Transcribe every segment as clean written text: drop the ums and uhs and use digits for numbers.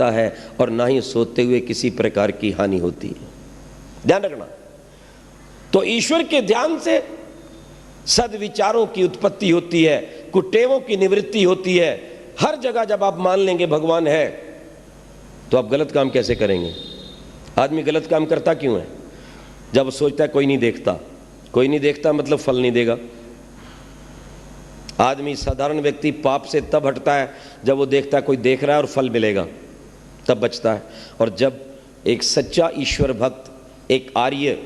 है और ना ही सोते हुए किसी प्रकार की हानि होती है। ध्यान रखना। तो ईश्वर के ध्यान से सद्विचारों की उत्पत्ति होती है, कुटेवों की निवृत्ति होती है। हर जगह जब आप मान लेंगे भगवान है तो आप गलत काम कैसे करेंगे? आदमी गलत काम करता क्यों है? जब सोचता है कोई नहीं देखता, कोई नहीं देखता मतलब फल नहीं देगा। आदमी साधारण व्यक्ति पाप से तब हटता है जब वो देखता है कोई देख रहा है और फल मिलेगा, तब बचता है। और जब एक सच्चा ईश्वर भक्त, एक आर्य,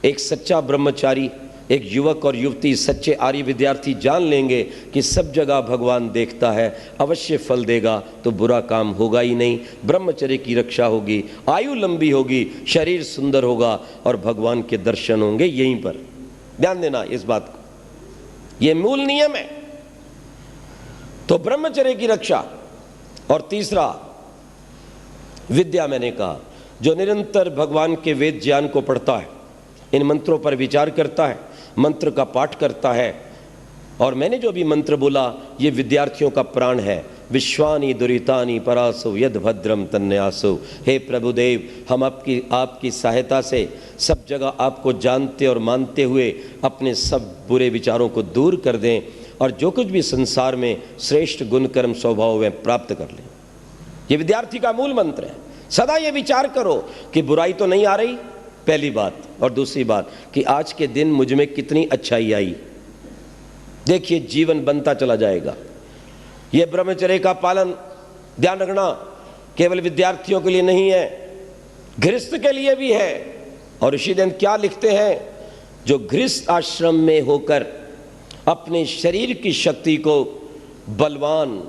एक सच्चा ब्रह्मचारी, एक युवक और युवती, सच्चे आर्य विद्यार्थी जान लेंगे कि सब जगह भगवान देखता है, अवश्य फल देगा, तो बुरा काम होगा ही नहीं। ब्रह्मचर्य की रक्षा होगी, आयु लंबी होगी, शरीर सुंदर होगा और भगवान के दर्शन होंगे यहीं पर। ध्यान देना इस बात को, यह मूल नियम है। तो ब्रह्मचर्य की रक्षा। और तीसरा विद्या, मैंने कहा, जो निरंतर भगवान के वेद ज्ञान को पढ़ता है, इन मंत्रों पर विचार करता है, मंत्र का पाठ करता है। और मैंने जो भी मंत्र बोला ये विद्यार्थियों का प्राण है। विश्वानि दुरितानि परासो यद भद्रम तन्यासो। हे प्रभुदेव, हम आपकी सहायता से सब जगह आपको जानते और मानते हुए अपने सब बुरे विचारों को दूर कर दें और जो कुछ भी संसार में श्रेष्ठ गुण कर्म स्वभाव में प्राप्त कर लें। ये विद्यार्थी का मूल मंत्र है। सदा ये विचार करो कि बुराई तो नहीं आ रही, पहली बात, और दूसरी बात कि आज के दिन मुझ में कितनी अच्छाई आई। देखिए जीवन बनता चला जाएगा। यह ब्रह्मचर्य का पालन, ध्यान रखना, केवल विद्यार्थियों के लिए नहीं है, गृहस्थ के लिए भी है। और ऋषिदंत क्या लिखते हैं? जो गृहस्थ आश्रम में होकर अपने शरीर की शक्ति को बलवान,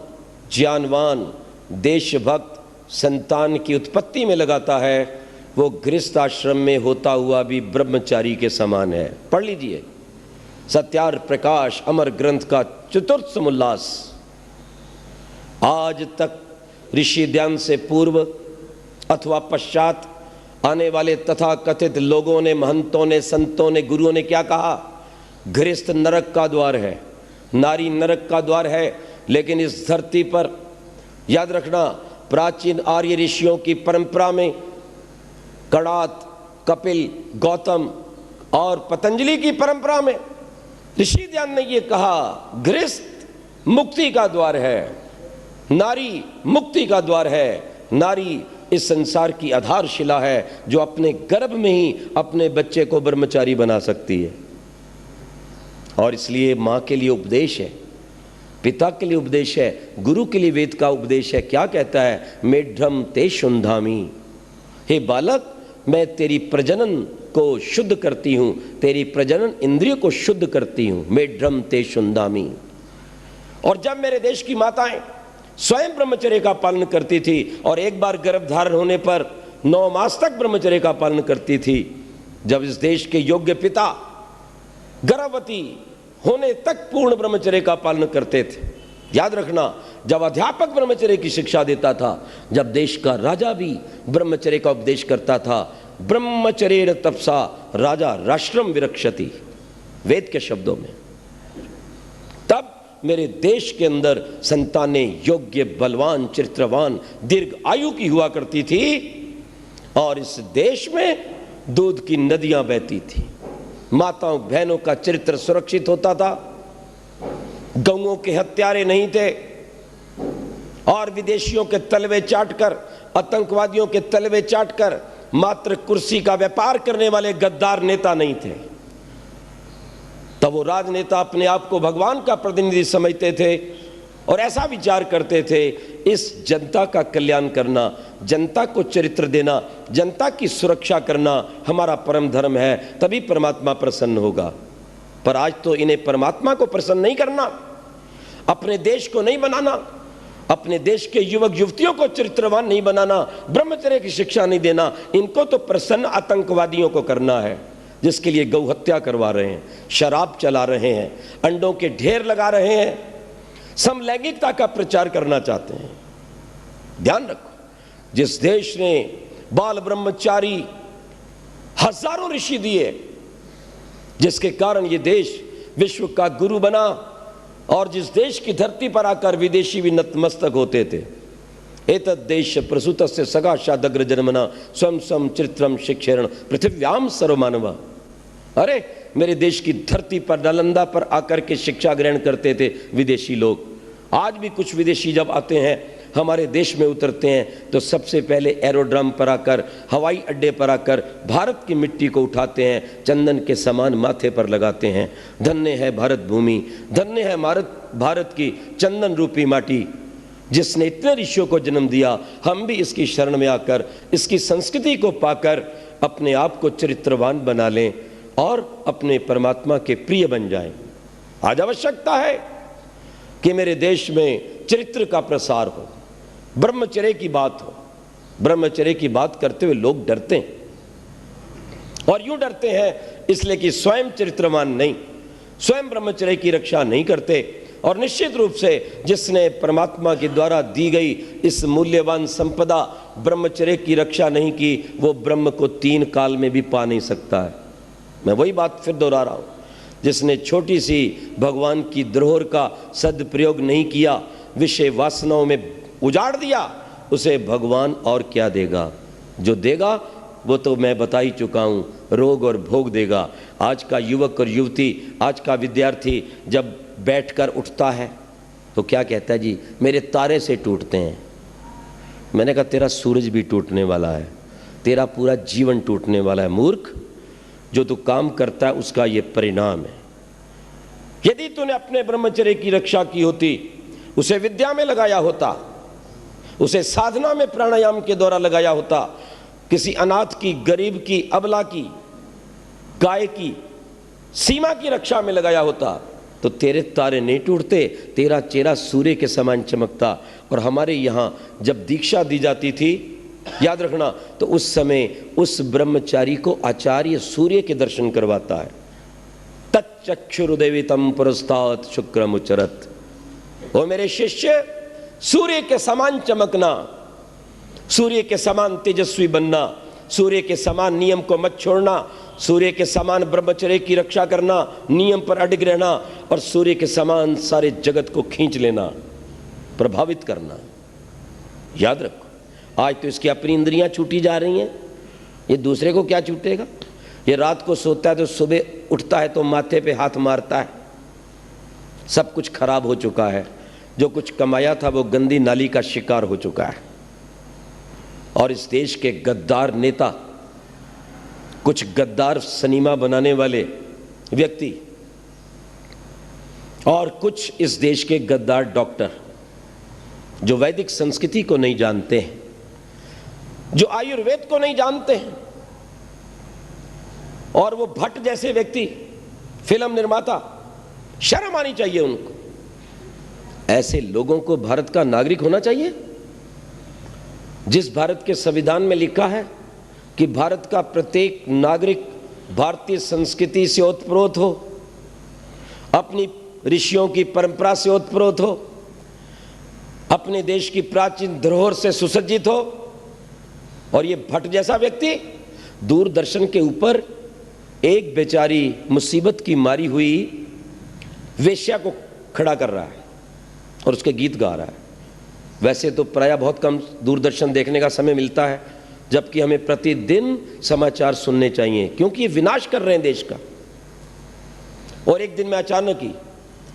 ज्ञानवान, देशभक्त, संतान की उत्पत्ति में लगाता है, वो गृहस्थ आश्रम में होता हुआ भी ब्रह्मचारी के समान है। पढ़ लीजिए सत्यार प्रकाश अमर ग्रंथ का चतुर्थ समुल्लास। आज तक ऋषि ध्यान से पूर्व अथवा पश्चात आने वाले तथा कथित लोगों ने, महंतों ने, संतों ने, गुरुओं ने क्या कहा? गृहस्थ नरक का द्वार है, नारी नरक का द्वार है। लेकिन इस धरती पर याद रखना, प्राचीन आर्य ऋषियों की परंपरा में कणाद, कपिल, गौतम और पतंजलि की परंपरा में ऋषि ध्यान ने यह कहा, गृहस्थ मुक्ति का द्वार है, नारी मुक्ति का द्वार है। नारी इस संसार की आधारशिला है जो अपने गर्भ में ही अपने बच्चे को ब्रह्मचारी बना सकती है। और इसलिए माँ के लिए उपदेश है, पिता के लिए उपदेश है, गुरु के लिए वेद का उपदेश है। क्या कहता है? मेढ्रम ते शुंधामी। हे बालक, मैं तेरी प्रजनन को शुद्ध करती हूँ, तेरी प्रजनन इंद्रिय को शुद्ध करती हूँ। मेढ्रम ते शुंधामी। और जब मेरे देश की माताएं स्वयं ब्रह्मचर्य का पालन करती थी और एक बार गर्भ धारण होने पर 9 मास तक ब्रह्मचर्य का पालन करती थी, जब इस देश के योग्य पिता गर्भवती होने तक पूर्ण ब्रह्मचर्य का पालन करते थे। याद रखना, जब अध्यापक ब्रह्मचर्य की शिक्षा देता था, जब देश का राजा भी ब्रह्मचर्य का उपदेश करता था, ब्रह्मचर्येण तपसा राजा राष्ट्रम विरक्षति, वेद के शब्दों में, तब मेरे देश के अंदर संतानें योग्य, बलवान, चरित्रवान, दीर्घ आयु की हुआ करती थी। और इस देश में दूध की नदियां बहती थी, माताओं बहनों का चरित्र सुरक्षित होता था, गौओं के हत्यारे नहीं थे, और विदेशियों के तलवे चाटकर, आतंकवादियों के तलवे चाटकर मात्र कुर्सी का व्यापार करने वाले गद्दार नेता नहीं थे। तब वो राजनेता अपने आप को भगवान का प्रतिनिधि समझते थे और ऐसा विचार करते थे, इस जनता का कल्याण करना, जनता को चरित्र देना, जनता की सुरक्षा करना हमारा परम धर्म है, तभी परमात्मा प्रसन्न होगा। पर आज तो इन्हें परमात्मा को प्रसन्न नहीं करना, अपने देश को नहीं बनाना, अपने देश के युवक युवतियों को चरित्रवान नहीं बनाना, ब्रह्मचर्य की शिक्षा नहीं देना, इनको तो प्रसन्न आतंकवादियों को करना है, जिसके लिए गौ हत्या करवा रहे हैं, शराब चला रहे हैं, अंडों के ढेर लगा रहे हैं, समलैंगिकता का प्रचार करना चाहते हैं। ध्यान रखो, जिस देश ने बाल ब्रह्मचारी हजारों ऋषि दिए, जिसके कारण ये देश विश्व का गुरु बना, और जिस देश की धरती पर आकर विदेशी भी नतमस्तक होते थे, एतद्देश प्रसूतस्य सकाशादग्र जन्मना स्वयं स्वयं चरित्रम शिक्षेरण पृथिव्याम सर्वमानव। अरे मेरे देश की धरती पर नालंदा पर आकर के शिक्षा ग्रहण करते थे विदेशी लोग। आज भी कुछ विदेशी जब आते हैं हमारे देश में उतरते हैं तो सबसे पहले एरोड्रम पर आकर, हवाई अड्डे पर आकर भारत की मिट्टी को उठाते हैं, चंदन के समान माथे पर लगाते हैं। धन्य है भारत भूमि, धन्य है भारत की चंदन रूपी माटी, जिसने इतने ऋषियों को जन्म दिया। हम भी इसकी शरण में आकर इसकी संस्कृति को पाकर अपने आप को चरित्रवान बना लें और अपने परमात्मा के प्रिय बन जाएं। आज आवश्यकता है कि मेरे देश में चरित्र का प्रसार हो, ब्रह्मचर्य की बात हो। ब्रह्मचर्य की बात करते हुए लोग डरते हैं, और यूं डरते हैं इसलिए कि स्वयं चरित्रवान नहीं, स्वयं ब्रह्मचर्य की रक्षा नहीं करते। और निश्चित रूप से जिसने परमात्मा के द्वारा दी गई इस मूल्यवान संपदा ब्रह्मचर्य की रक्षा नहीं की, वो ब्रह्म को 3 काल में भी पा नहीं सकता है। मैं वही बात फिर दोहरा रहा हूं, जिसने छोटी सी भगवान की धरोहर का सदप्रयोग नहीं किया, विषय वासनाओं में उजाड़ दिया, उसे भगवान और क्या देगा। जो देगा वो तो मैं बता ही चुका हूं, रोग और भोग देगा। आज का युवक और युवती, आज का विद्यार्थी जब बैठकर उठता है तो क्या कहता है, जी मेरे तारे से टूटते हैं। मैंने कहा तेरा सूरज भी टूटने वाला है, तेरा पूरा जीवन टूटने वाला है मूर्ख। जो तू काम करता है उसका ये परिणाम है। यदि तूने अपने ब्रह्मचर्य की रक्षा की होती, उसे विद्या में लगाया होता, उसे साधना में प्राणायाम के द्वारा लगाया होता, किसी अनाथ की, गरीब की, अबला की, गाय की, सीमा की रक्षा में लगाया होता, तो तेरे तारे नहीं टूटते, तेरा चेहरा सूर्य के समान चमकता। और हमारे यहाँ जब दीक्षा दी जाती थी, याद रखना, तो उस समय उस ब्रह्मचारी को आचार्य सूर्य के दर्शन करवाता है। तच्चक्षुरुदेवितम पुरस्तात् शुक्रमुचरत। ओ मेरे शिष्य, सूर्य के समान चमकना, सूर्य के समान तेजस्वी बनना, सूर्य के समान नियम को मत छोड़ना, सूर्य के समान ब्रह्मचर्य की रक्षा करना, नियम पर अडिग रहना, और सूर्य के समान सारे जगत को खींच लेना, प्रभावित करना। याद रखो, आज तो इसकी अपनी इंद्रियां छूटी जा रही हैं, ये दूसरे को क्या छूटेगा। ये रात को सोता है तो सुबह उठता है तो माथे पे हाथ मारता है। सब कुछ खराब हो चुका है, जो कुछ कमाया था वो गंदी नाली का शिकार हो चुका है। और इस देश के गद्दार नेता, कुछ गद्दार सिनेमा बनाने वाले व्यक्ति, और कुछ इस देश के गद्दार डॉक्टर, जो वैदिक संस्कृति को नहीं जानते हैं, जो आयुर्वेद को नहीं जानते हैं, और वो भट्ट जैसे व्यक्ति, फिल्म निर्माता, शर्म आनी चाहिए उनको। ऐसे लोगों को भारत का नागरिक होना चाहिए। जिस भारत के संविधान में लिखा है कि भारत का प्रत्येक नागरिक भारतीय संस्कृति से ओतप्रोत हो, अपनी ऋषियों की परंपरा से ओतप्रोत हो, अपने देश की प्राचीन धरोहर से सुसज्जित हो, और ये भट्ट जैसा व्यक्ति दूरदर्शन के ऊपर एक बेचारी मुसीबत की मारी हुई वेश्या को खड़ा कर रहा है और उसके गीत गा रहा है। वैसे तो प्रायः बहुत कम दूरदर्शन देखने का समय मिलता है, जबकि हमें प्रतिदिन समाचार सुनने चाहिए, क्योंकि ये विनाश कर रहे हैं देश का। और एक दिन मैं अचानक ही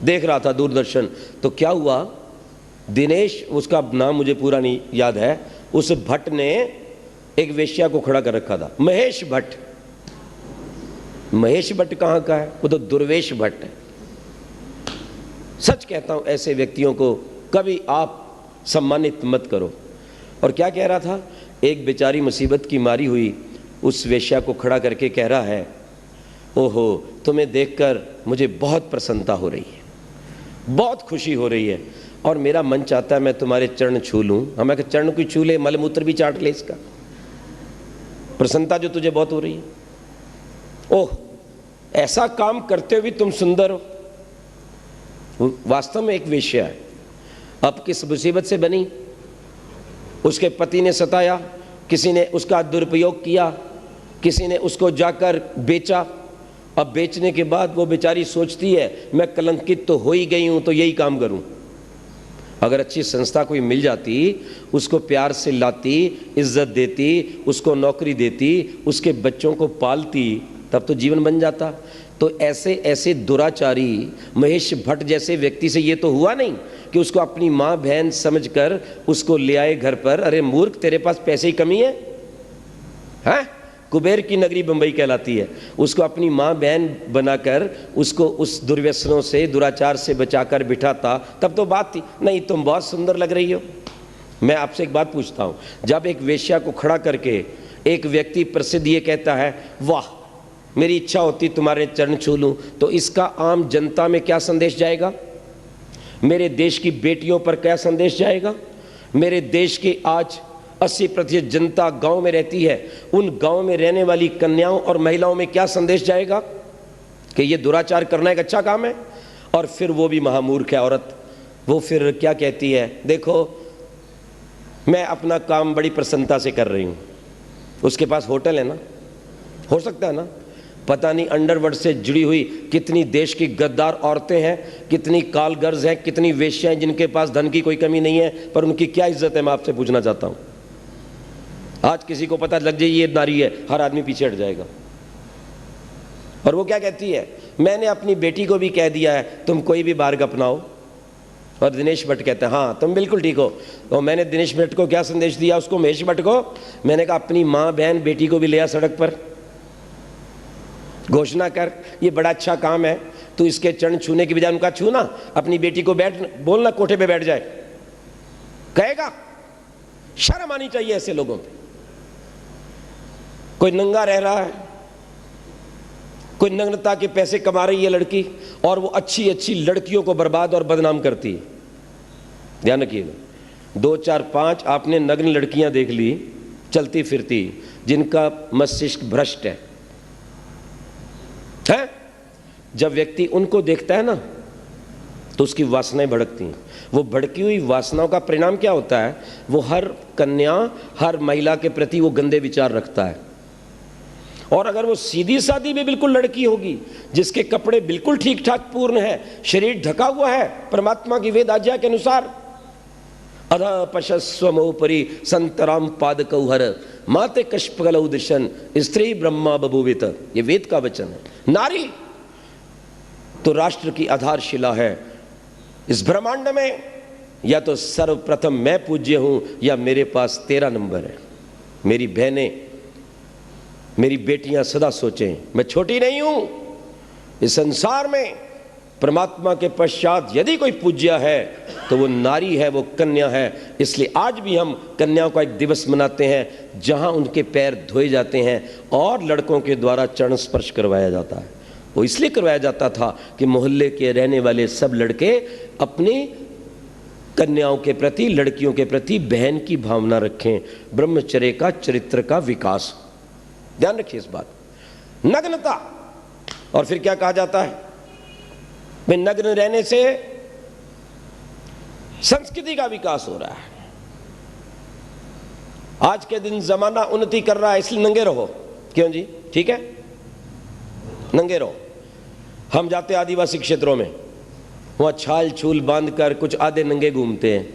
देख रहा था दूरदर्शन, तो क्या हुआ, दिनेश, उसका नाम मुझे पूरा नहीं याद है, उस भट्ट ने एक वेश्या को खड़ा कर रखा था, महेश भट्ट। महेश भट्ट कहाँ का है, वो तो दुर्वेश भट्ट है। सच कहता हूं, ऐसे व्यक्तियों को कभी आप सम्मानित मत करो। और क्या कह रहा था, एक बेचारी मुसीबत की मारी हुई उस वेश्या को खड़ा करके कह रहा है, ओहो तुम्हें देखकर मुझे बहुत प्रसन्नता हो रही है, बहुत खुशी हो रही है, और मेरा मन चाहता है मैं तुम्हारे चरण छू लूं। हमें चरण को छू ले, मलमूत्र भी चाट ले, इसका प्रसन्नता जो तुझे बहुत हो रही है। ओह, ऐसा काम करते हुए तुम सुंदर हो। वास्तव में एक वेश्या है, अब किस मुसीबत से बनी, उसके पति ने सताया, किसी ने उसका दुरुपयोग किया, किसी ने उसको जाकर बेचा। अब बेचने के बाद वो बेचारी सोचती है मैं कलंकित तो हो ही गई हूं, तो यही काम करूं। अगर अच्छी संस्था कोई मिल जाती, उसको प्यार से लाती, इज्जत देती, उसको नौकरी देती, उसके बच्चों को पालती, तब तो जीवन बन जाता। तो ऐसे ऐसे दुराचारी महेश भट्ट जैसे व्यक्ति से ये तो हुआ नहीं कि उसको अपनी माँ बहन समझकर उसको ले आए घर पर। अरे मूर्ख, तेरे पास पैसे की कमी है? कुबेर की नगरी बंबई कहलाती है। उसको अपनी माँ बहन बनाकर उसको उस दुर्व्यसनों से, दुराचार से बचाकर बिठाता, तब तो बात थी। नहीं, तुम बहुत सुंदर लग रही हो। मैं आपसे एक बात पूछता हूँ, जब एक वेश्या को खड़ा करके एक व्यक्ति प्रसिद्ध ये कहता है, वाह मेरी इच्छा होती तुम्हारे चरण छू लूँ, तो इसका आम जनता में क्या संदेश जाएगा? मेरे देश की बेटियों पर क्या संदेश जाएगा? मेरे देश की आज 80% जनता गांव में रहती है, उन गांव में रहने वाली कन्याओं और महिलाओं में क्या संदेश जाएगा कि ये दुराचार करना एक अच्छा काम है? और फिर वो भी महामूर्ख है औरत, वो फिर क्या कहती है, देखो मैं अपना काम बड़ी प्रसन्नता से कर रही हूँ। उसके पास होटल है ना, हो सकता है ना, पता नहीं अंडरवर्ल्ड से जुड़ी हुई कितनी देश की गद्दार औरतें हैं, कितनी कालगर्ज हैं, कितनी वेश्याएं जिनके पास धन की कोई कमी नहीं है, पर उनकी क्या इज्जत है, मैं आपसे पूछना चाहता हूं। आज किसी को पता लग जाए ये नारी है, हर आदमी पीछे हट जाएगा। और वो क्या कहती है, मैंने अपनी बेटी को भी कह दिया है तुम कोई भी मार्ग अपनाओ। और दिनेश भट्ट कहते हैं हाँ तुम बिल्कुल ठीक हो। तो मैंने दिनेश भट्ट को क्या संदेश दिया, उसको महेश भट्ट को, मैंने कहा अपनी माँ बहन बेटी को भी ले आ सड़क पर, घोषणा कर ये बड़ा अच्छा काम है, तू इसके चरण छूने की बजाय उनका छूना, अपनी बेटी को बैठ बोलना कोठे पे बैठ जाए, कहेगा। शर्म आनी चाहिए ऐसे लोगों पे। कोई नंगा रह रहा है, कोई नग्नता के पैसे कमा रही है लड़की, और वो अच्छी अच्छी लड़कियों को बर्बाद और बदनाम करती है। ध्यान रखिएगा, 2 4 5 आपने नग्न लड़कियां देख ली चलती फिरती, जिनका मस्तिष्क भ्रष्ट है। जब व्यक्ति उनको देखता है ना, तो उसकी वासनाएं भड़कती हैं। वो भड़की हुई वासनाओं का परिणाम क्या होता है, वो हर कन्या, हर महिला के प्रति वो गंदे विचार रखता है। और अगर वो सीधी सादी भी बिल्कुल लड़की होगी, जिसके कपड़े बिल्कुल ठीक ठाक पूर्ण है, शरीर ढका हुआ है परमात्मा की वेद आज्ञा के अनुसार, अधा पशस्वमोपरि संतराम पादकौहर माते कष्पगलौ दिशन स्त्री ब्रह्मा बभूवित, ये वेद का वचन है। नारी तो राष्ट्र की आधारशिला है। इस ब्रह्मांड में या तो सर्वप्रथम मैं पूज्य हूं, या मेरे पास तेरा नंबर है। मेरी बहनें, मेरी बेटियां सदा सोचें, मैं छोटी नहीं हूं। इस संसार में परमात्मा के पश्चात यदि कोई पूज्य है तो वो नारी है, वो कन्या है। इसलिए आज भी हम कन्याओं का एक दिवस मनाते हैं, जहां उनके पैर धोए जाते हैं और लड़कों के द्वारा चरण स्पर्श करवाया जाता है। वो इसलिए करवाया जाता था कि मोहल्ले के रहने वाले सब लड़के अपनी कन्याओं के प्रति, लड़कियों के प्रति बहन की भावना रखें, ब्रह्मचर्य का, चरित्र का विकास। ध्यान रखिए इस बात। नग्नता, और फिर क्या कहा जाता है, भाई नग्न रहने से संस्कृति का विकास हो रहा है। आज के दिन जमाना उन्नति कर रहा है, इसलिए नंगे रहो। क्यों जी, ठीक है, नंगे रहो। हम जाते आदिवासी क्षेत्रों में, वहां छाल छूल बांधकर कुछ आधे नंगे घूमते हैं।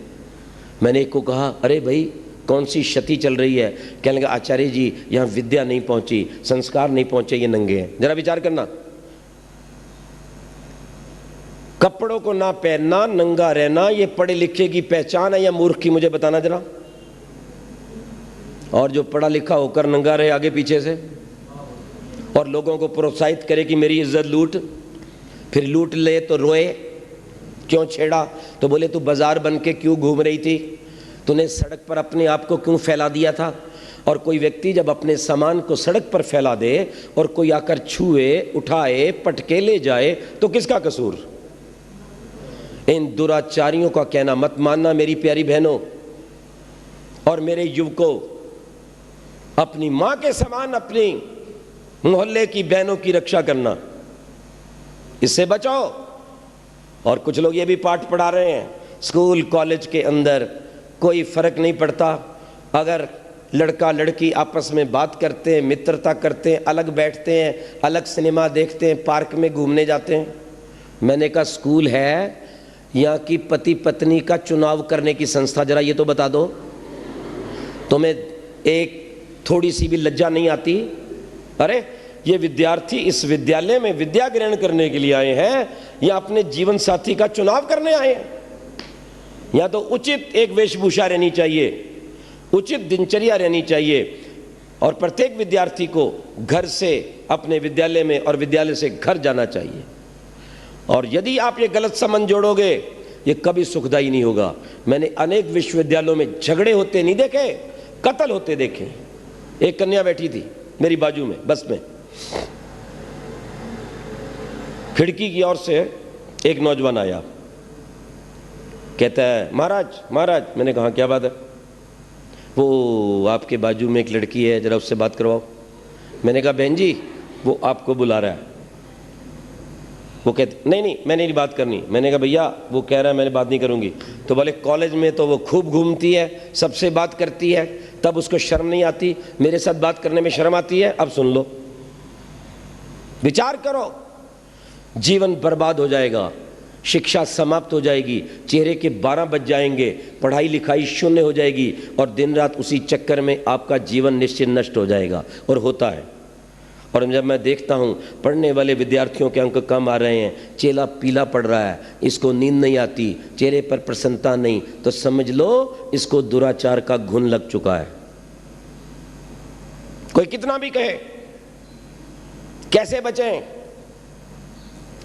मैंने एक को कहा, अरे भाई कौन सी क्षति चल रही है? कहने लगा, आचार्य जी यहाँ विद्या नहीं पहुंची, संस्कार नहीं पहुंचे, ये नंगे हैं। जरा विचार करना, कपड़ों को ना पहनना, नंगा रहना, ये पढ़े लिखे की पहचान है या मूर्ख की? मुझे बताना जरा। और जो पढ़ा लिखा होकर नंगा रहे आगे पीछे से, और लोगों को प्रोत्साहित करे कि मेरी इज्जत लूट, फिर लूट ले तो रोए, क्यों छेड़ा? तो बोले तू बाजार बन के क्यों घूम रही थी, तूने सड़क पर अपने आप को क्यों फैला दिया था? और कोई व्यक्ति जब अपने सामान को सड़क पर फैला दे और कोई आकर छुए, उठाए, पटके ले जाए, तो किसका कसूर? इन दुराचारियों का कहना मत मानना मेरी प्यारी बहनों और मेरे युवकों। अपनी मां के समान अपनी मोहल्ले की बहनों की रक्षा करना, इससे बचाओ। और कुछ लोग ये भी पाठ पढ़ा रहे हैं, स्कूल कॉलेज के अंदर कोई फर्क नहीं पड़ता, अगर लड़का लड़की आपस में बात करते हैं, मित्रता करते हैं, अलग बैठते हैं, अलग सिनेमा देखते हैं, पार्क में घूमने जाते हैं। मैंने कहा स्कूल है यहाँ की पति पत्नी का चुनाव करने की संस्था, जरा ये तो बता दो। तुम्हें एक थोड़ी सी भी लज्जा नहीं आती? अरे ये विद्यार्थी इस विद्यालय में विद्या ग्रहण करने के लिए आए हैं या अपने जीवन साथी का चुनाव करने आए हैं? यहाँ तो उचित एक वेशभूषा रहनी चाहिए, उचित दिनचर्या रहनी चाहिए, और प्रत्येक विद्यार्थी को घर से अपने विद्यालय में और विद्यालय से घर जाना चाहिए। और यदि आप ये गलत संबंध जोड़ोगे, ये कभी सुखदायी नहीं होगा। मैंने अनेक विश्वविद्यालयों में झगड़े होते नहीं देखे, कत्ल होते देखे। एक कन्या बैठी थी मेरी बाजू में बस में, खिड़की की ओर से एक नौजवान आया, कहता है महाराज महाराज। मैंने कहा क्या बात है? वो आपके बाजू में एक लड़की है, जरा उससे बात करवाओ। मैंने कहा बहन जी वो आपको बुला रहा है। वो कहते नहीं नहीं मैंने नहीं बात करनी। मैंने कहा भैया वो कह रहा है मैंने बात नहीं करूंगी। तो बोले कॉलेज में तो वो खूब घूमती है, सबसे बात करती है, तब उसको शर्म नहीं आती, मेरे साथ बात करने में शर्म आती है। अब सुन लो, विचार करो, जीवन बर्बाद हो जाएगा, शिक्षा समाप्त हो जाएगी, चेहरे के 12 बज जाएंगे, पढ़ाई लिखाई शून्य हो जाएगी, और दिन रात उसी चक्कर में आपका जीवन निश्चित नष्ट हो जाएगा। और होता है। और जब मैं देखता हूँ पढ़ने वाले विद्यार्थियों के अंक कम आ रहे हैं, चेहरा पीला पड़ रहा है, इसको नींद नहीं आती, चेहरे पर प्रसन्नता नहीं, तो समझ लो इसको दुराचार का घुन लग चुका है। कोई कितना भी कहे, कैसे बचें?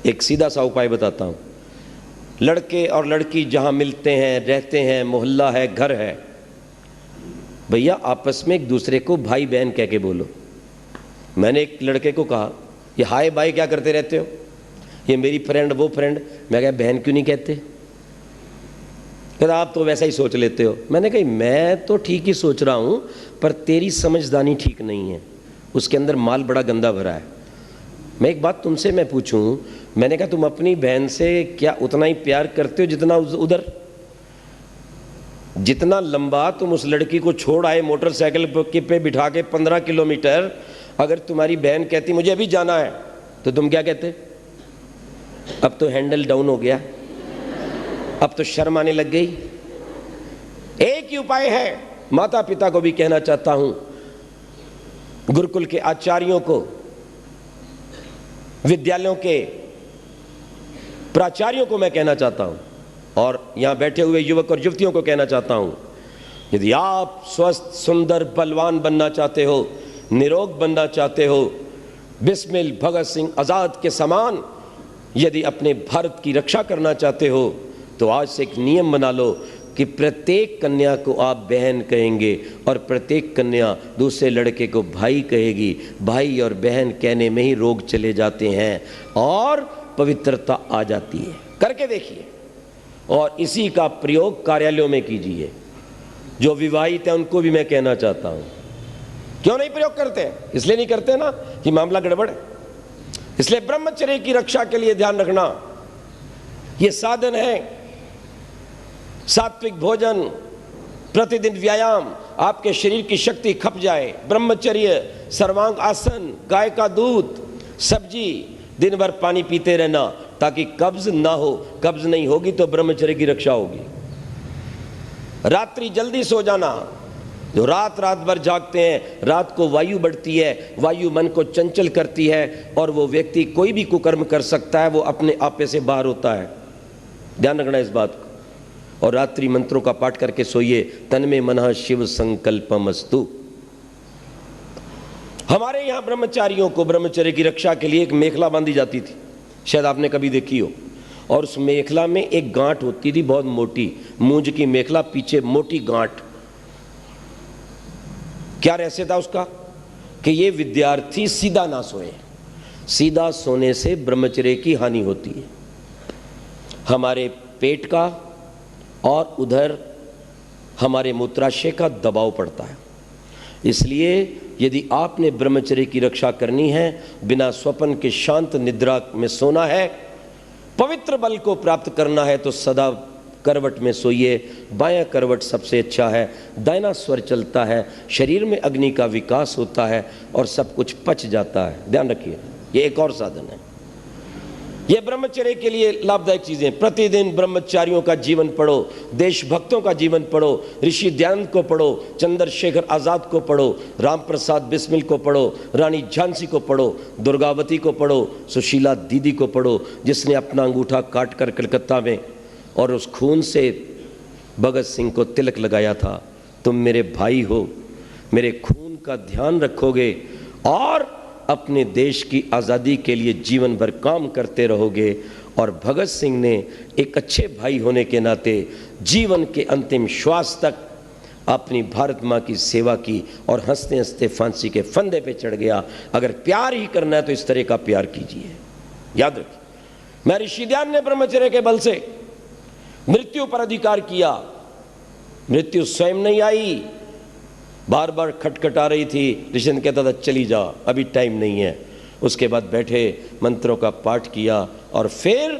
एक सीधा सा उपाय बताता हूँ। लड़के और लड़की जहाँ मिलते हैं, रहते हैं, मोहल्ला है, घर है, भैया आपस में एक दूसरे को भाई बहन कह के बोलो। मैंने एक लड़के को कहा ये हाय बाय क्या करते रहते हो, ये मेरी फ्रेंड वो फ्रेंड। मैं कहा बहन क्यों नहीं कहते? कहता आप तो वैसा ही सोच लेते हो। मैंने कहा मैं तो ठीक ही सोच रहा हूँ, पर तेरी समझदारी ठीक नहीं है, उसके अंदर माल बड़ा गंदा भरा है। मैं एक बात तुमसे मैं पूछूं, मैंने कहा तुम अपनी बहन से क्या उतना ही प्यार करते हो जितना उधर? जितना लंबा तुम उस लड़की को छोड़ आए मोटरसाइकिल पे बिठा के 15 किलोमीटर, अगर तुम्हारी बहन कहती मुझे अभी जाना है, तो तुम क्या कहते? अब तो हैंडल डाउन हो गया, अब तो शर्म आने लग गई। एक ही उपाय है, माता पिता को भी कहना चाहता हूं, गुरुकुल के आचार्यों को, विद्यालयों के प्राचार्यों को मैं कहना चाहता हूं, और यहां बैठे हुए युवक और युवतियों को कहना चाहता हूं, यदि आप स्वस्थ सुंदर बलवान बनना चाहते हो, निरोग बनना चाहते हो, बिस्मिल भगत सिंह आजाद के समान यदि अपने भारत की रक्षा करना चाहते हो, तो आज से एक नियम बना लो कि प्रत्येक कन्या को आप बहन कहेंगे और प्रत्येक कन्या दूसरे लड़के को भाई कहेगी। भाई और बहन कहने में ही रोग चले जाते हैं और पवित्रता आ जाती है। करके देखिए, और इसी का प्रयोग कार्यालयों में कीजिए। जो विवाहित है उनको भी मैं कहना चाहता हूं, क्यों नहीं प्रयोग करते? इसलिए नहीं करते ना कि मामला गड़बड़ है। इसलिए ब्रह्मचर्य की रक्षा के लिए ध्यान रखना, यह साधन है। सात्विक भोजन, प्रतिदिन व्यायाम, आपके शरीर की शक्ति खप जाए, ब्रह्मचर्य, सर्वांग आसन, गाय का दूध, सब्जी, दिन भर पानी पीते रहना ताकि कब्ज ना हो। कब्ज नहीं होगी तो ब्रह्मचर्य की रक्षा होगी। रात्रि जल्दी सो जाना। जो रात भर जागते हैं, रात को वायु बढ़ती है, वायु मन को चंचल करती है, और वो व्यक्ति कोई भी कुकर्म कर सकता है, वो अपने आपे से बाहर होता है। ध्यान रखना इस बात को। और रात्रि मंत्रों का पाठ करके सोइए। तन में मनः शिव संकल्पमस्तु। हमारे यहाँ ब्रह्मचारियों को ब्रह्मचर्य की रक्षा के लिए एक मेखला बांधी जाती थी, शायद आपने कभी देखी हो, और उस मेखला में एक गांठ होती थी बहुत मोटी, मूंज की मेखला, पीछे मोटी गांठ। क्या रहस्य था उसका? कि ये विद्यार्थी सीधा ना सोए। सीधा सोने से ब्रह्मचर्य की हानि होती है, हमारे पेट का और उधर हमारे मूत्राशय का दबाव पड़ता है। इसलिए यदि आपने ब्रह्मचर्य की रक्षा करनी है, बिना स्वप्न के शांत निद्रा में सोना है, पवित्र बल को प्राप्त करना है, तो सदा करवट में सोइए। बायां करवट सबसे अच्छा है, दाहिना स्वर चलता है, शरीर में अग्नि का विकास होता है और सब कुछ पच जाता है। ध्यान रखिए, ये एक और साधन है। ये ब्रह्मचर्य के लिए लाभदायक चीजें। प्रतिदिन ब्रह्मचारियों का जीवन पढ़ो, देशभक्तों का जीवन पढ़ो, ऋषि दयानंद को पढ़ो, चंद्रशेखर आजाद को पढ़ो, राम प्रसाद बिस्मिल को पढ़ो, रानी झांसी को पढ़ो, दुर्गावती को पढ़ो, सुशीला दीदी को पढ़ो जिसने अपना अंगूठा काट कर कलकत्ता में और उस खून से भगत सिंह को तिलक लगाया था। तुम मेरे भाई हो, मेरे खून का ध्यान रखोगे और अपने देश की आज़ादी के लिए जीवन भर काम करते रहोगे। और भगत सिंह ने एक अच्छे भाई होने के नाते जीवन के अंतिम श्वास तक अपनी भारत माँ की सेवा की और हंसते हंसते फांसी के फंदे पे चढ़ गया। अगर प्यार ही करना है तो इस तरह का प्यार कीजिए। याद रखिए, मैं ऋषि दयानंद ने ब्रह्मचर्य के बल से मृत्यु पर अधिकार किया। मृत्यु स्वयं नहीं आई, बार बार खटखटा रही थी। ऋषि कहता था चली जा, अभी टाइम नहीं है। उसके बाद बैठे, मंत्रों का पाठ किया और फिर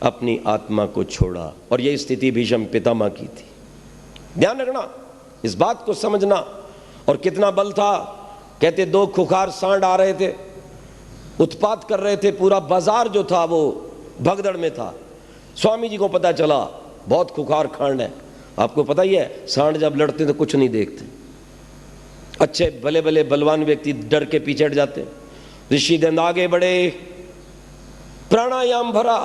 अपनी आत्मा को छोड़ा। और यह स्थिति भीष्म पितामह की थी। ध्यान रखना, इस बात को समझना। और कितना बल था। कहते 2 खुखार सांड आ रहे थे, उत्पात कर रहे थे। पूरा बाजार जो था वो भगदड़ में था। स्वामी जी को पता चला बहुत खुखार खांड है। आपको पता ही है, सांड जब लड़ते तो कुछ नहीं देखते। अच्छे भले भले बलवान व्यक्ति डर के पीछे हट जाते। ऋषि दयानंद आगे बढ़े, प्राणायाम भरा,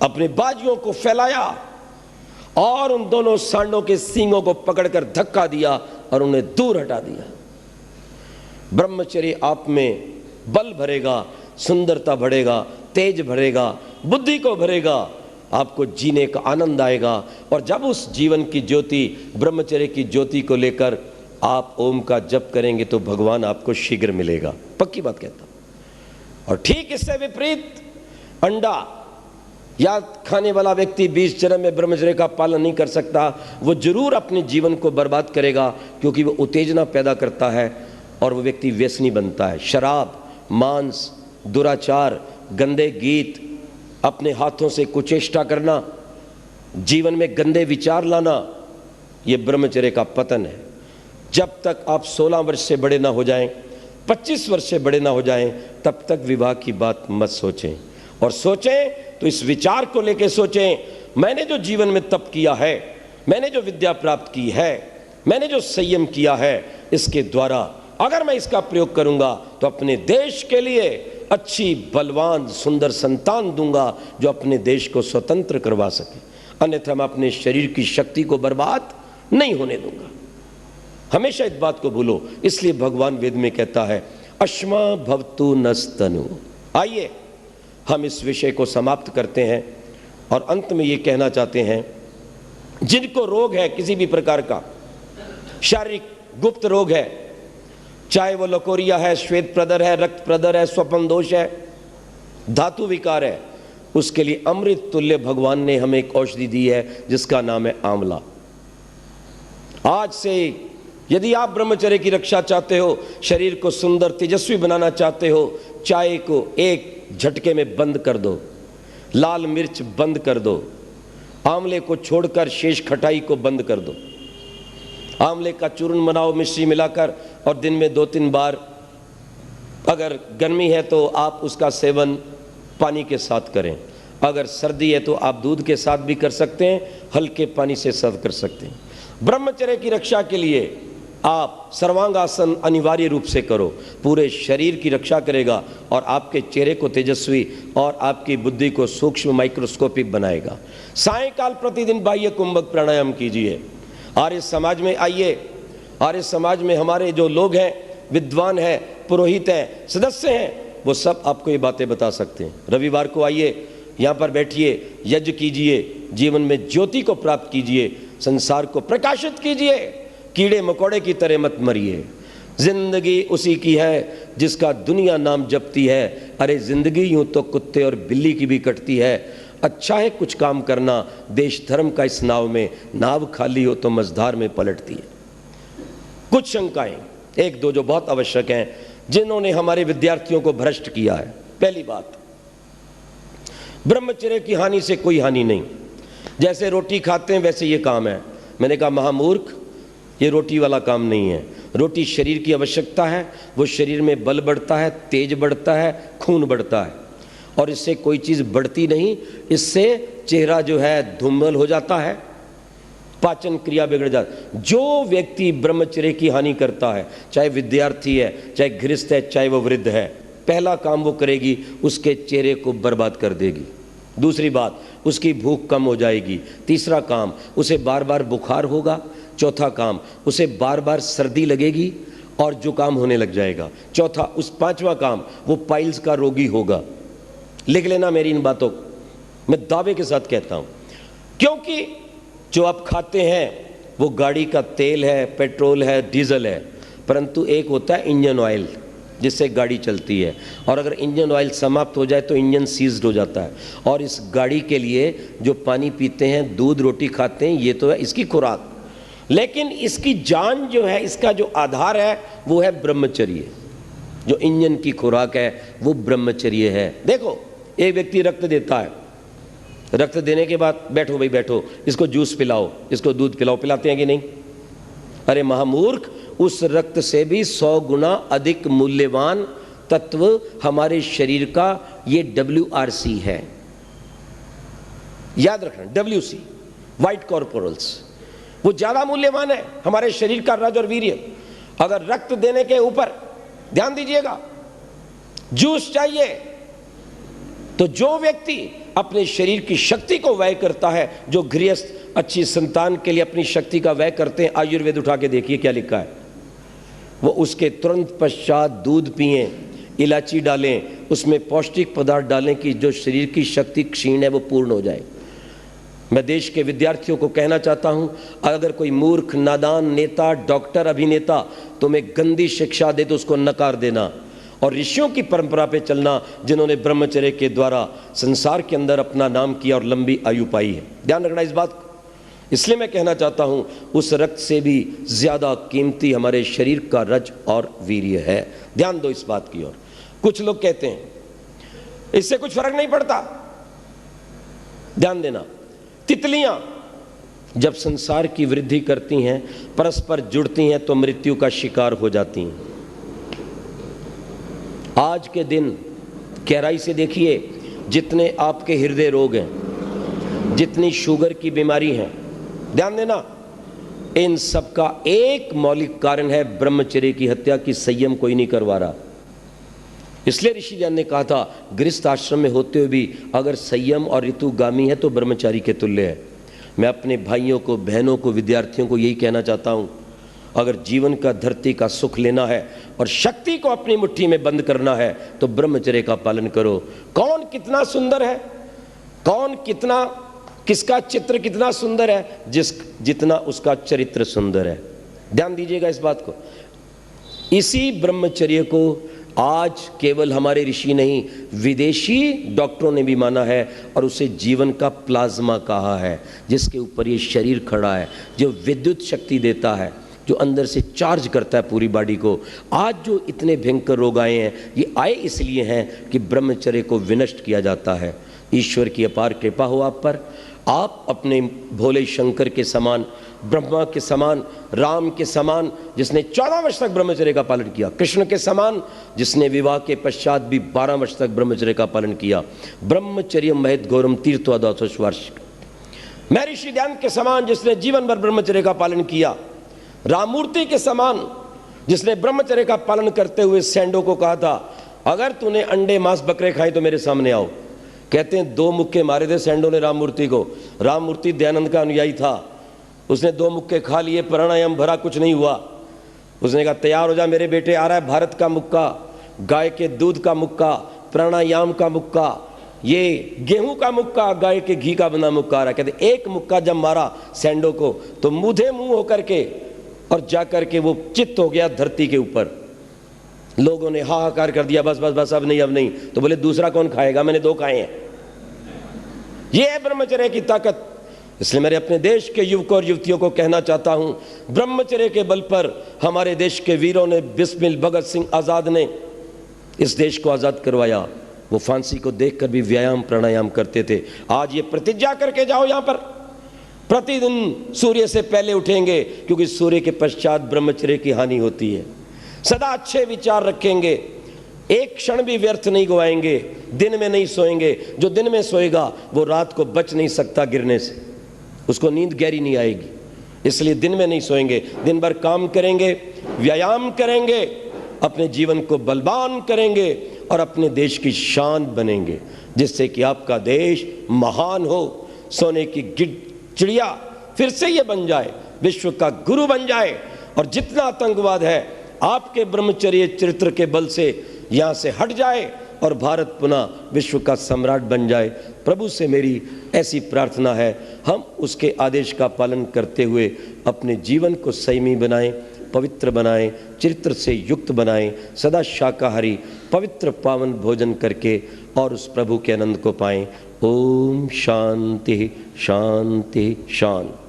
अपने बाजुओं को फैलाया और उन दोनों सांडों के सींगों को पकड़कर धक्का दिया और उन्हें दूर हटा दिया। ब्रह्मचर्य आप में बल भरेगा, सुंदरता बढ़ेगा, तेज भरेगा, बुद्धि को भरेगा, आपको जीने का आनंद आएगा। और जब उस जीवन की ज्योति, ब्रह्मचर्य की ज्योति को लेकर आप ओम का जप करेंगे तो भगवान आपको शीघ्र मिलेगा। पक्की बात कहता हूं। और ठीक इससे विपरीत अंडा या खाने वाला व्यक्ति 20 जन्म में ब्रह्मचर्य का पालन नहीं कर सकता, वो जरूर अपने जीवन को बर्बाद करेगा, क्योंकि वो उत्तेजना पैदा करता है और वो व्यक्ति व्यसनी बनता है। शराब, मांस, दुराचार, गंदे गीत, अपने हाथों से कुचेष्टा करना, जीवन में गंदे विचार लाना, ये ब्रह्मचर्य का पतन है। जब तक आप 16 वर्ष से बड़े ना हो जाएं, 25 वर्ष से बड़े ना हो जाएं, तब तक विवाह की बात मत सोचें। और सोचें तो इस विचार को लेकर सोचें, मैंने जो जीवन में तप किया है, मैंने जो विद्या प्राप्त की है, मैंने जो संयम किया है, इसके द्वारा अगर मैं इसका प्रयोग करूंगा तो अपने देश के लिए अच्छी बलवान सुंदर संतान दूंगा जो अपने देश को स्वतंत्र करवा सके। अन्यथा मैं अपने शरीर की शक्ति को बर्बाद नहीं होने दूंगा। हमेशा इस बात को भूलो। इसलिए भगवान वेद में कहता है अश्मा भवतु नस्तनु। आइए हम इस विषय को समाप्त करते हैं और अंत में ये कहना चाहते हैं, जिनको रोग है किसी भी प्रकार का, शारीरिक गुप्त रोग है, चाहे वो लकोरिया है, श्वेत प्रदर है, रक्त प्रदर है, स्वपन दोष है, धातु विकार है, उसके लिए अमृत तुल्य भगवान ने हमें एक औषधि दी है जिसका नाम है आंवला। आज से यदि आप ब्रह्मचर्य की रक्षा चाहते हो, शरीर को सुंदर तेजस्वी बनाना चाहते हो, चाय को एक झटके में बंद कर दो, लाल मिर्च बंद कर दो, आंवले को छोड़कर शेष खटाई को बंद कर दो, आंवले का चूर्ण बनाओ मिश्री मिलाकर और दिन में 2-3 बार, अगर गर्मी है तो आप उसका सेवन पानी के साथ करें, अगर सर्दी है तो आप दूध के साथ भी कर सकते हैं, हल्के पानी से सर्व कर सकते हैं। ब्रह्मचर्य की रक्षा के लिए आप सर्वांगासन अनिवार्य रूप से करो, पूरे शरीर की रक्षा करेगा और आपके चेहरे को तेजस्वी और आपकी बुद्धि को सूक्ष्म माइक्रोस्कोपिक बनाएगा। सायंकाल प्रतिदिन बाह्य कुंभक प्राणायाम कीजिए। आर्य समाज में आइए, आर्य समाज में हमारे जो लोग हैं, विद्वान हैं, पुरोहित हैं, सदस्य हैं, वो सब आपको ये बातें बता सकते हैं। रविवार को आइए, यहाँ पर बैठिए, यज्ञ कीजिए, जीवन में ज्योति को प्राप्त कीजिए, संसार को प्रकाशित कीजिए, कीड़े मकोड़े की तरह मत मरिए। जिंदगी उसी की है जिसका दुनिया नाम जपती है। अरे जिंदगी यूं तो कुत्ते और बिल्ली की भी कटती है। अच्छा है कुछ काम करना, देश धर्म का इस नाव में, नाव खाली हो तो मझधार में पलटती है। कुछ शंकाएं, 1-2 जो बहुत आवश्यक हैं, जिन्होंने हमारे विद्यार्थियों को भ्रष्ट किया है। पहली बात, ब्रह्मचर्य की हानि से कोई हानि नहीं, जैसे रोटी खाते हैं वैसे ये काम है। मैंने कहा महामूर्ख, ये रोटी वाला काम नहीं है। रोटी शरीर की आवश्यकता है, वो शरीर में बल बढ़ता है, तेज बढ़ता है, खून बढ़ता है, और इससे कोई चीज़ बढ़ती नहीं, इससे चेहरा जो है धूमल हो जाता है, पाचन क्रिया बिगड़ जाती। जो व्यक्ति ब्रह्मचर्य की हानि करता है, चाहे विद्यार्थी है, चाहे गृहस्थ है, चाहे वो वृद्ध है, पहला काम वो करेगी, उसके चेहरे को बर्बाद कर देगी। दूसरी बात, उसकी भूख कम हो जाएगी। तीसरा काम, उसे बार बार बुखार होगा। चौथा काम, उसे बार बार सर्दी लगेगी और जुकाम होने लग जाएगा। पांचवा काम, वो पाइल्स का रोगी होगा। लिख लेना मेरी इन बातों को, मैं दावे के साथ कहता हूं, क्योंकि जो आप खाते हैं वो गाड़ी का तेल है, पेट्रोल है, डीजल है, परंतु एक होता है इंजन ऑयल जिससे गाड़ी चलती है, और अगर इंजन ऑयल समाप्त हो जाए तो इंजन सीज्ड हो जाता है। और इस गाड़ी के लिए जो पानी पीते हैं, दूध रोटी खाते हैं, ये तो है इसकी खुराक, लेकिन इसकी जान जो है, इसका जो आधार है वो है ब्रह्मचर्य। जो इंजन की खुराक है वो ब्रह्मचर्य है। देखो, एक व्यक्ति रक्त देता है, रक्त देने के बाद बैठो भाई बैठो, इसको जूस पिलाओ, इसको दूध पिलाओ, पिलाते हैं कि नहीं? अरे महामूर्ख, उस रक्त से भी 100 गुना अधिक मूल्यवान तत्व हमारे शरीर का ये WRC है। याद रखना, WC, व्हाइट कॉर्पोरल्स, वो ज्यादा मूल्यवान है हमारे शरीर का रज और वीर्य। अगर रक्त देने के ऊपर ध्यान दीजिएगा, जूस चाहिए, तो जो व्यक्ति अपने शरीर की शक्ति को व्यय करता है, जो गृहस्थ अच्छी संतान के लिए अपनी शक्ति का व्यय करते हैं, आयुर्वेद उठा के देखिए क्या लिखा है, वो उसके तुरंत पश्चात दूध पिएं, इलायची डालें, उसमें पौष्टिक पदार्थ डालें कि जो शरीर की शक्ति क्षीण है वो पूर्ण हो जाए। मैं देश के विद्यार्थियों को कहना चाहता हूं, अगर कोई मूर्ख, नादान नेता, डॉक्टर, अभिनेता तुम्हें गंदी शिक्षा दे तो उसको नकार देना और ऋषियों की परंपरा पे चलना, जिन्होंने ब्रह्मचर्य के द्वारा संसार के अंदर अपना नाम किया और लंबी आयु पाई है। ध्यान रखना इस बात को। इसलिए मैं कहना चाहता हूं, उस रक्त से भी ज्यादा कीमती हमारे शरीर का रज और वीर्य है। ध्यान दो इस बात की ओर। कुछ लोग कहते हैं इससे कुछ फर्क नहीं पड़ता। ध्यान देना, तितलियां जब संसार की वृद्धि करती हैं, परस्पर जुड़ती हैं, तो मृत्यु का शिकार हो जाती हैं। आज के दिन गहराई से देखिए, जितने आपके हृदय रोग हैं, जितनी शुगर की बीमारी है, ध्यान देना, इन सब का एक मौलिक कारण है ब्रह्मचर्य की हत्या की संयम कोई नहीं करवा रहा। इसलिए ऋषि जन ने कहा था, गृहस्थ आश्रम में होते हुए भी अगर संयम और ऋतुगामी है तो ब्रह्मचारी के तुल्य है। मैं अपने भाइयों को, बहनों को, विद्यार्थियों को यही कहना चाहता हूं, अगर जीवन का, धरती का सुख लेना है और शक्ति को अपनी मुट्ठी में बंद करना है तो ब्रह्मचर्य का पालन करो। कौन कितना सुंदर है, कौन कितना, किसका चित्र कितना सुंदर है, जितना उसका चरित्र सुंदर है। ध्यान दीजिएगा इस बात को। इसी ब्रह्मचर्य को आज केवल हमारे ऋषि नहीं, विदेशी डॉक्टरों ने भी माना है और उसे जीवन का प्लाज्मा कहा है, जिसके ऊपर ये शरीर खड़ा है, जो विद्युत शक्ति देता है, जो अंदर से चार्ज करता है पूरी बॉडी को। आज जो इतने भयंकर रोग आए हैं, ये आए इसलिए हैं कि ब्रह्मचर्य को विनष्ट किया जाता है। ईश्वर की अपार कृपा हो आप पर। आप अपने भोले शंकर के समान, ब्रह्मा के समान, राम के समान, जिसने 14 वर्ष तक ब्रह्मचर्य का पालन किया, कृष्ण के समान, जिसने विवाह के पश्चात भी 12 वर्ष तक ब्रह्मचर्य का पालन किया, ब्रह्मचर्य महत घोरम तीर्थवादश, मैं ऋषि ध्यान के समान, जिसने जीवन भर ब्रह्मचर्य का पालन किया, राममूर्ति के समान, जिसने ब्रह्मचर्य का पालन करते हुए सैंडो को कहा था, अगर तूने अंडे मांस बकरे खाए तो मेरे सामने आओ। कहते हैं 2 मुक्के मारे थे सैंडो ने राममूर्ति को। राममूर्ति दयानंद का अनुयायी था, उसने 2 मुक्के खा लिए, प्राणायाम भरा, कुछ नहीं हुआ। उसने कहा तैयार हो जा मेरे बेटे, आ रहा है भारत का मुक्का, गाय के दूध का मुक्का, प्राणायाम का मुक्का, ये गेहूं का मुक्का, गाय के घी का बना मुक्का आ रहा है। कहते एक मुक्का जब मारा सैंडो को तो मुँहे मुंह होकर के और जाकर के वो चित्त हो गया धरती के ऊपर। लोगों ने हाहाकार कर दिया, बस बस बस अब नहीं, अब नहीं। तो बोले दूसरा कौन खाएगा, मैंने 2 खाए हैं। ये है ब्रह्मचर्य की ताकत। इसलिए मेरे अपने देश के युवकों और युवतियों को कहना चाहता हूं, ब्रह्मचर्य के बल पर हमारे देश के वीरों ने, बिस्मिल भगत सिंह आजाद ने इस देश को आजाद करवाया। वो फांसी को देखकर भी व्यायाम प्राणायाम करते थे। आज ये प्रतिज्ञा करके जाओ, यहां पर प्रतिदिन सूर्य से पहले उठेंगे, क्योंकि सूर्य के पश्चात ब्रह्मचर्य की हानि होती है। सदा अच्छे विचार रखेंगे, एक क्षण भी व्यर्थ नहीं गवाएंगे, दिन में नहीं सोएंगे। जो दिन में सोएगा वो रात को बच नहीं सकता गिरने से, उसको नींद गहरी नहीं आएगी। इसलिए दिन में नहीं सोएंगे, दिन भर काम करेंगे, व्यायाम करेंगे, अपने जीवन को बलवान करेंगे और अपने देश की शान बनेंगे, जिससे कि आपका देश महान हो, सोने की चिड़िया फिर से ये बन जाए, विश्व का गुरु बन जाए। और जितना आतंकवाद है आपके ब्रह्मचर्य चरित्र के बल से यहाँ से हट जाए और भारत पुनः विश्व का सम्राट बन जाए। प्रभु से मेरी ऐसी प्रार्थना है, हम उसके आदेश का पालन करते हुए अपने जीवन को संयमी बनाएं, पवित्र बनाएं, चरित्र से युक्त बनाएं, सदा शाकाहारी पवित्र पावन भोजन करके और उस प्रभु के आनंद को पाएं। ओम शांति शांति शांति।